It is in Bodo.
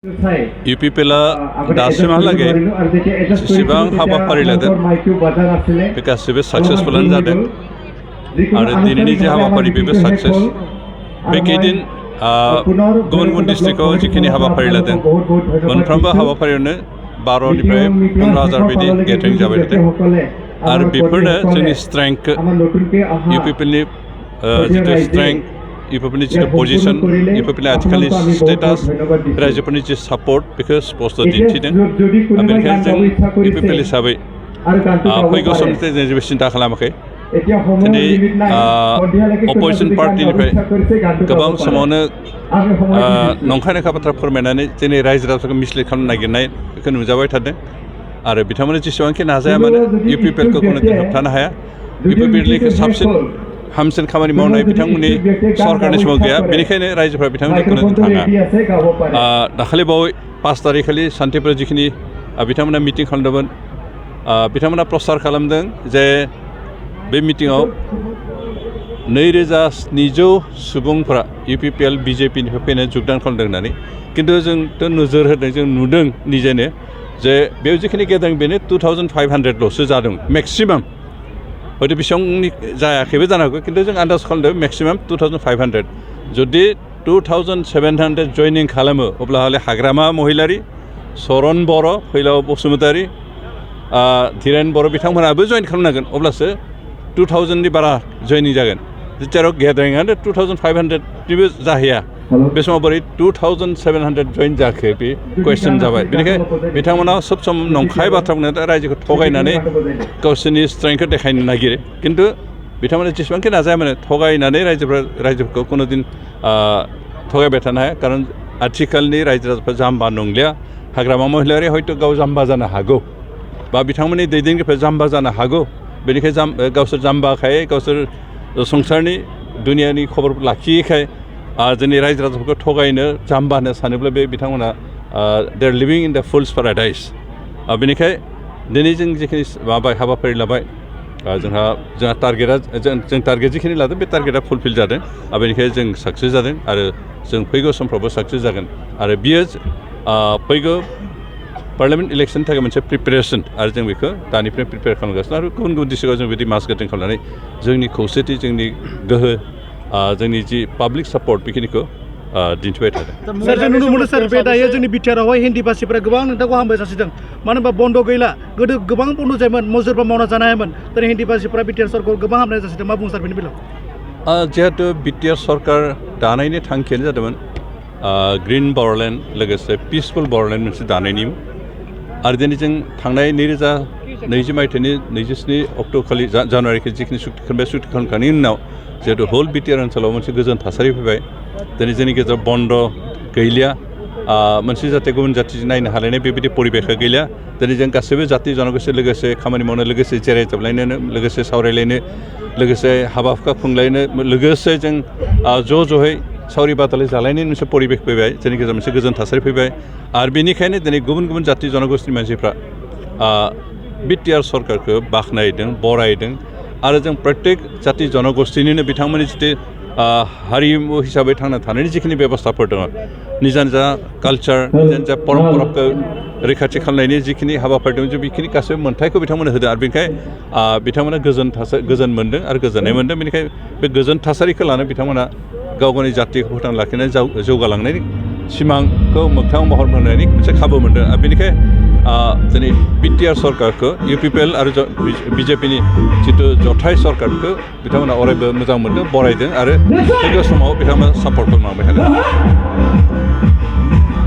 UPPला दासिमहालागै जेसेबां हाबाफारि लादों बे गासिबो साक्सेसफुलानो जादों आरो दिनैनि जे हाबाफारि बेबो साक्सेस बे केइदिन गुबुन गुबुन डिस्ट्रिक्टआव जिखिनि हाबाफारि लादों मोनफ्रोमबो हाबाफारियावनो 12निफ्राय 15,000 बिदि गेटारिं जाबाय थादों आरो बेफोरनो जोंनि स्ट्रेंथखौ UPPनि जितु स्ट्रेंथ UPPनि जितु पजिशन UPPनि आथिखालनि स्टेटास रायजोफोरनि जि सापर्ट बेखौ स्पष्ट दिन्थिदों बेनिखायनो जों UPP हिसाबै फैगौ समनिफ्राय जों जेबो सिन्था खालामाखै दिनै अपोजिसन पार्टिनिफ्राय गोबां समावनो नंखाय नंखाय बाथ्रा फोरमायनानै जोंनि रायजो राजाफोरखौ मिसलिड खालामनो नागिरनाय बेखौ नुजाबाय थादों आरो बिथांमोना जेसेबांखि नाजाया मानो UPPखौ खुनु होबथानो हाया UPPखौ साबसिन हामसिन खामानि मावनाय बिथांमोननि सरकारनि समाव गैया बेनिखायनो रायजोफ्रा बिथांमोनखौ खुनु थाङा दाखालि बावै 5 तारिखखालि सान्थिपुराव जिखिनि बिथांमोना मिटिं खालामदोंमोन बिथांमोना प्रसार खालामदों जे बे मिटिङाव 2700 सुबुंफोरा UPPL BJPनिफ्राय फैनानै जगदान खालामदों होननानै खिन्थु जोंथ' नोजोर होदों जों नुदों निजेनो जे बेयाव जिखिनि गेदारिं बेनो 2500ल'सो जादों मेक्सिमाम हयथ' बेसेबांनि जायाखैबो जानो हागौ खिन्थु जों आन्दाज खालामदों मेक्सिमाम 2500 जुदि 2700 जयनिं खालामो अब्ला हले हाग्रामा महिलारि सरन बर' फैलाव बसुमतारी धीरेन बर' बिथांमोनाबो जइन खालामनांगोन अब्लासो 2000नि बारा जयनिं जागोन जेराव गेदारिंआनो 2500निबो जाहैया बे समाव बोरै 2700 जइन जाखो बे कुइसन जाबाय बेनिखायनो बिथांमोना सब सम नंखाय बाथ्रा बुंनानै रायजोखौ थगायनानै गावसोरनि स्ट्रेंथखौ देखायनो नागिरो खिन्थु बिथांमोना जेसेबांखि नाजाया मानो थगायनानै रायजोफोरखौ कुनुदिन थगायबाय थानो हाया खारन आथिखालनि रायजो राजाफ्रा जाम्बा नंलिया हाग्रामा महिलारि हयथ' गाव जाम्बा जानो हागौ बा बिथांमोननि दैदेनगिरिफ्रा जाम्बा जानो हागौ बेनिखायनो गावसोर जाम्बाखाय गावसोर संसारनि दुनियानि खबर लाखियैखाय जोंनि रायजो राजाफोरखौ थगायनो जाम्बा होननो सानोब्ला बे बिथांमोना they are living in the फुल्स paradise बेनिखाय दिनै जों जिखिनि हाबाफारि लाबाय जोंहा टारगेटआ जों टारगेट जिखिनि लादों बे टारगेटआ फुलफिल जादों बेनिखायनो जों साक्सेस जादों आरो जों फैगौ समफ्रावबो साक्सेस जागोन आरो बियो फैगौ पार्लियामेन्ट इलेक्सननि थाखाय मोनसे प्रिपेरेसन आरो जों बेखौ दानिफ्राय प्रिपेयार खालामगासिनो आरो गुबुन गुबुन डिस्ट्रिक्टआव जों बिदि मास गेदारिं खालामनानै जोंनि खौसेथि जोंनि गोहो जोंनि जि पाब्लिक सापर्ट बेखिनिखौ दिन्थिबाय थादों सार जों नुनो मोनो सार बे दायो जोंनि बिटिआरआवहाय हिन्दी भाषिफोरा गोबां नोंथांखौ हामबाय जासिदों मानो होनबा बन्द गैला गोदो गोबां बन्द जायोमोन मजुरबा मावना जानो हायामोन दिनै हिन्दी भाषिफोरा बिटिआर सरकारखौ गोबां हामनाय जासिदों मा बुङो सार बेनि बेलायाव जिहेतु बिटिआर सरकार दानायनि थांखियानो जादोंमोन ग्रिन बर'लेण्ड लोगोसे पिसफुल बर'लेण्ड मोनसे दानायनिमोन आरो दिनै जों थांनाय 2020 मायथाइनि 27 अक्ट'खालि जानुवारिखौ जिखिनि सुक्ति खालामबाय सुक्ति खालामखांनायनि उनाव जिहेतु होल बिटिआर ओनसोलाव मोनसे गोजोन थासारि फैबाय दिनै जोंनि गेजेराव बन्द गैलिया मोनसे जाथि गुबुन जाथिजों नायनो हालायनाय बेबायदि परिबेखा गैलिया दिनै जों गासैबो जाथि जनगोष्ठी लोगोसे खामानि मावनो लोगोसे जिरायजाबलायनो लोगोसे सावरायलायनो लोगोसे हाबा हुखा खुंलायनो लोगोसे जों ज'है सावरि बादालि जालायनायनि मोनसे परिबेख फैबाय जोंनि गेजेराव मोनसे गोजोन थासारि फैबाय आरो बेनिखायनो दिनै गुबुन गुबुन जाथि जनगोष्ठीनि मानसिफ्रा बिटिआर सरकारखौ बाख्नायदों बरायदों आरो जों प्रत्येक जाथि जनगोष्ठीनिनो बिथांमोननि जितु हारिमु हिसाबै थांना थानायनि जिखिनि बेबस्थाफोर दङ निजा निजा कालचार निजा निजा परम्पराखौ रैखाथि खालामनायनि जिखिनि हाबाफारि दं जों बेखिनि गासैबो मोन्थायखौ बिथांमोननो होदों आरो बेनिखायनो बिथांमोना गोजोन मोन्दों आरो गोजोननाय मोन्दों बेनिखायनो बे गोजोन थासारिखौ लानो बिथांमोना गाव गावनि जातिखौ फोथांना लाखिनानै जौगालांनायनि सिमांखौ मोगथां महर होनायनि मोनसे खाबु मोन्दों आरो बेनिखायनो दिनै बिटिआर सरकारखौ UPPL आरो BJPनि जितु जथाय सरकारखौ बिथांमोना अरायबो मोजां मोनदों बरायदों आरो फैगौ समाव बिथांमोना सापर्ट खालामलांबाय थागोन